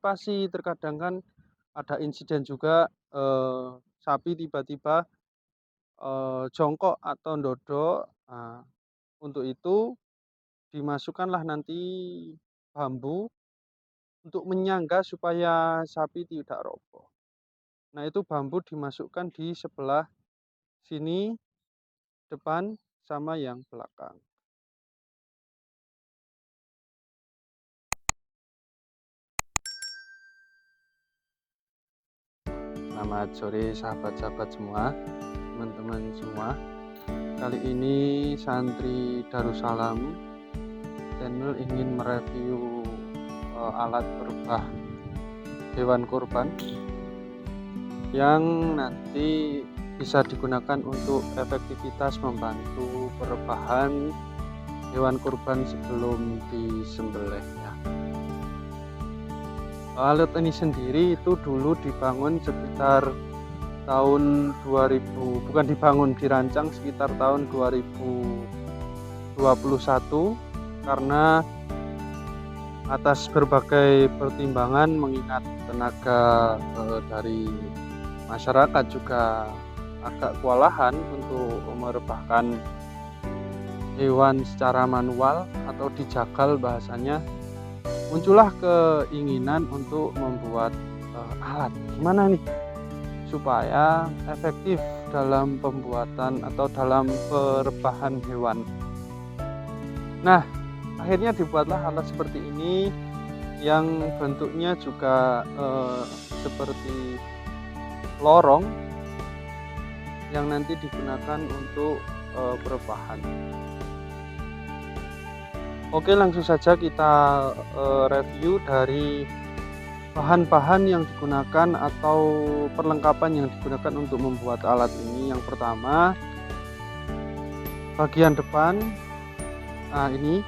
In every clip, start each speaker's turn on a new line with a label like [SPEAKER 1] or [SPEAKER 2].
[SPEAKER 1] Pasti terkadang kan ada insiden juga, sapi tiba-tiba, jongkok atau ndodok. Nah, untuk itu dimasukkanlah nanti bambu untuk menyangga supaya sapi tidak roboh. Nah, itu bambu dimasukkan di sebelah sini, depan, sama yang belakang. Selamat sore sahabat-sahabat semua, teman-teman semua. Kali ini Santri Darussalam channel ingin mereview alat perebah hewan kurban yang nanti bisa digunakan untuk efektivitas membantu perebahan hewan kurban sebelum disembelihnya. Alat ini sendiri itu dulu dibangun sekitar tahun 2000, bukan dibangun, dirancang sekitar tahun 2021 karena atas berbagai pertimbangan mengingat tenaga dari masyarakat juga agak kewalahan untuk merebahkan hewan secara manual atau dijagal bahasanya, muncullah keinginan untuk membuat alat. Gimana nih supaya efektif dalam pembuatan atau dalam perebahan hewan. Nah, akhirnya dibuatlah alat seperti ini yang bentuknya juga seperti lorong yang nanti digunakan untuk perebahan. Oke, langsung saja kita review dari bahan-bahan yang digunakan atau perlengkapan yang digunakan untuk membuat alat ini. Yang pertama, bagian depan. Nah, ini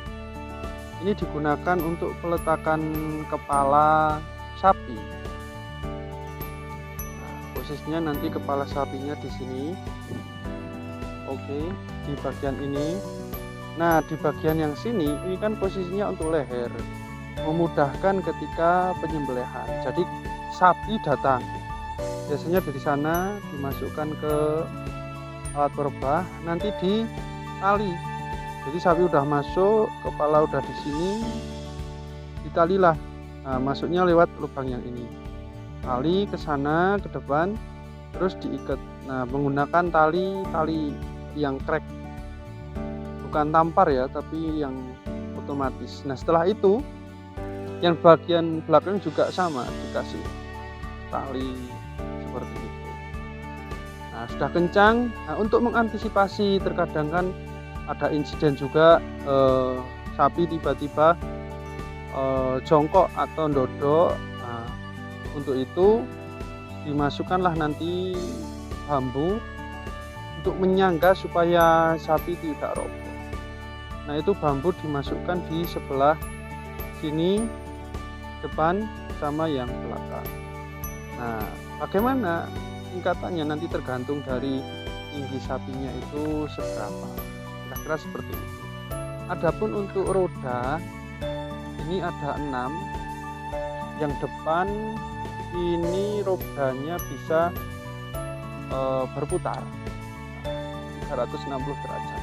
[SPEAKER 1] digunakan untuk peletakan kepala sapi. Nah, posisinya nanti kepala sapinya di sini. Oke, di bagian ini. Nah, di bagian yang sini ini kan posisinya untuk leher, memudahkan ketika penyembelihan. Jadi sapi datang, biasanya dari sana dimasukkan ke alat perebah, nanti ditali. Jadi sapi udah masuk, kepala udah di sini, ditalilah. Nah, masuknya lewat lubang yang ini, tali ke sana ke depan, terus diikat. Nah, menggunakan tali yang krek, bukan tampar ya, tapi yang otomatis. Nah, setelah itu yang bagian belakang juga sama, dikasih tali seperti itu. Nah, sudah kencang. Nah, untuk mengantisipasi terkadang kan ada insiden juga sapi tiba-tiba jongkok atau ndodok. Nah, untuk itu dimasukkanlah nanti bambu untuk menyangga supaya sapi tidak roboh. Nah, itu bambu dimasukkan di sebelah sini, depan, sama yang belakang. Nah, bagaimana tingkatannya nanti tergantung dari tinggi sapinya itu seberapa, kira-kira seperti itu. Adapun untuk roda, ini ada 6. Yang depan ini rodanya bisa berputar 360 derajat.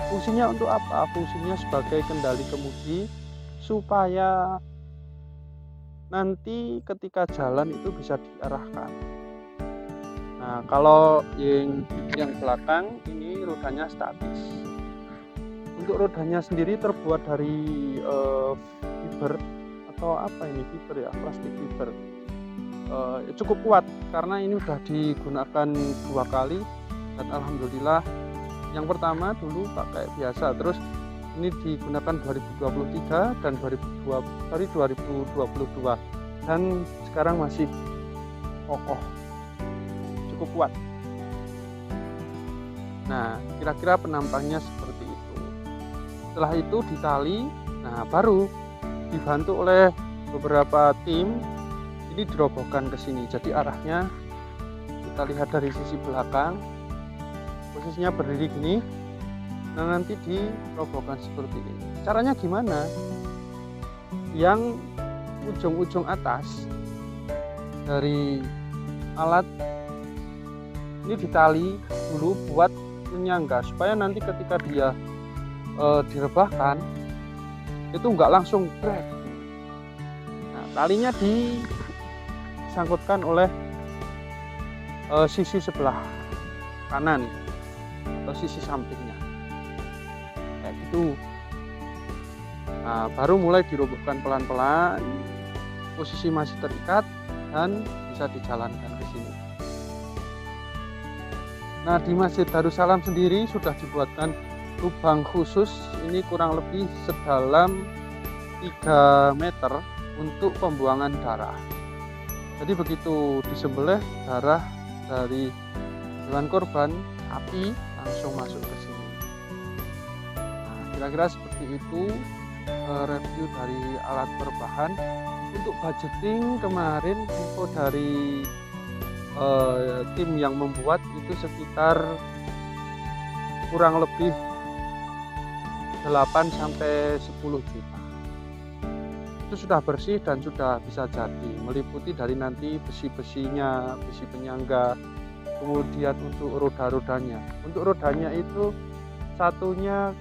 [SPEAKER 1] Fungsinya untuk apa? Fungsinya sebagai kendali kemudi supaya nanti ketika jalan itu bisa diarahkan. Nah, kalau yang belakang ini rodanya statis. Untuk rodanya sendiri terbuat dari fiber atau apa ini, fiber ya, plastik fiber. Cukup kuat karena ini sudah digunakan 2 kali dan alhamdulillah. Yang pertama dulu pakai biasa, terus ini digunakan 2023 dan 2022 dan sekarang masih kokoh, cukup kuat. Nah, kira-kira penampangnya seperti itu. Setelah itu ditali, nah baru dibantu oleh beberapa tim ini dirobohkan ke sini. Jadi arahnya kita lihat dari sisi belakang, posisinya berdiri gini. Nah, nanti dirobohkan seperti ini. Caranya gimana? Yang ujung-ujung atas dari alat ini ditali dulu buat menyangga, supaya nanti ketika dia direbahkan itu nggak langsung brek. Nah, talinya disangkutkan oleh sisi sebelah kanan atau sisi sampingnya kayak gitu. Nah, baru mulai dirobohkan pelan-pelan, posisi masih terikat dan bisa dijalankan ke sini. Nah, di Masjid Darussalam sendiri sudah dibuatkan lubang khusus, ini kurang lebih sedalam 3 meter untuk pembuangan darah. Jadi begitu disembelih, darah dari hewan korban, api langsung masuk ke sini. Nah, kira-kira seperti itu review dari alat perbahan. Untuk budgeting kemarin info dari tim yang membuat itu sekitar kurang lebih 8 sampai 10 juta. Itu sudah bersih dan sudah bisa jadi, meliputi dari nanti besi-besinya, besi penyangga, kemudian untuk roda-rodanya. Untuk rodanya itu satunya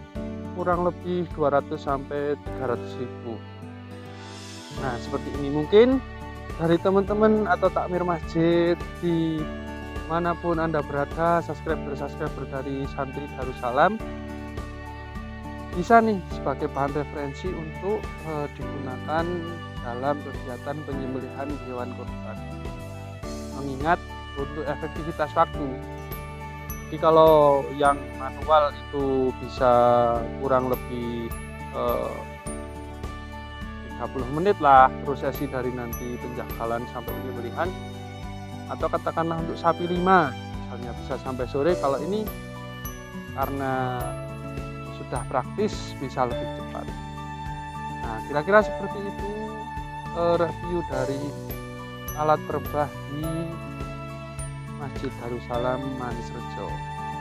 [SPEAKER 1] kurang lebih 200 sampai 300 ribu. Nah, seperti ini. Mungkin dari teman-teman atau takmir masjid di manapun Anda berada, subscriber dari Santri Darussalam, bisa nih sebagai bahan referensi untuk digunakan dalam kegiatan penyembelihan hewan kurban. Mengingat untuk efektivitas waktu, jadi kalau yang manual itu bisa kurang lebih 30 menit lah prosesi dari nanti penjagalan sampai penyembelihan, atau katakanlah untuk sapi 5 misalnya bisa sampai sore. Kalau ini karena sudah praktis bisa lebih cepat. Nah, kira-kira seperti itu review dari alat perbah di Masjid Darussalam Manisrejo.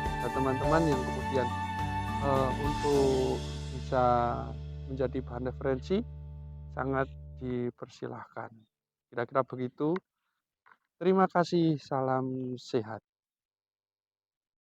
[SPEAKER 1] Nah, teman-teman yang kemudian untuk bisa menjadi bahan referensi, sangat dipersilahkan. Kira-kira begitu. Terima kasih, salam sehat.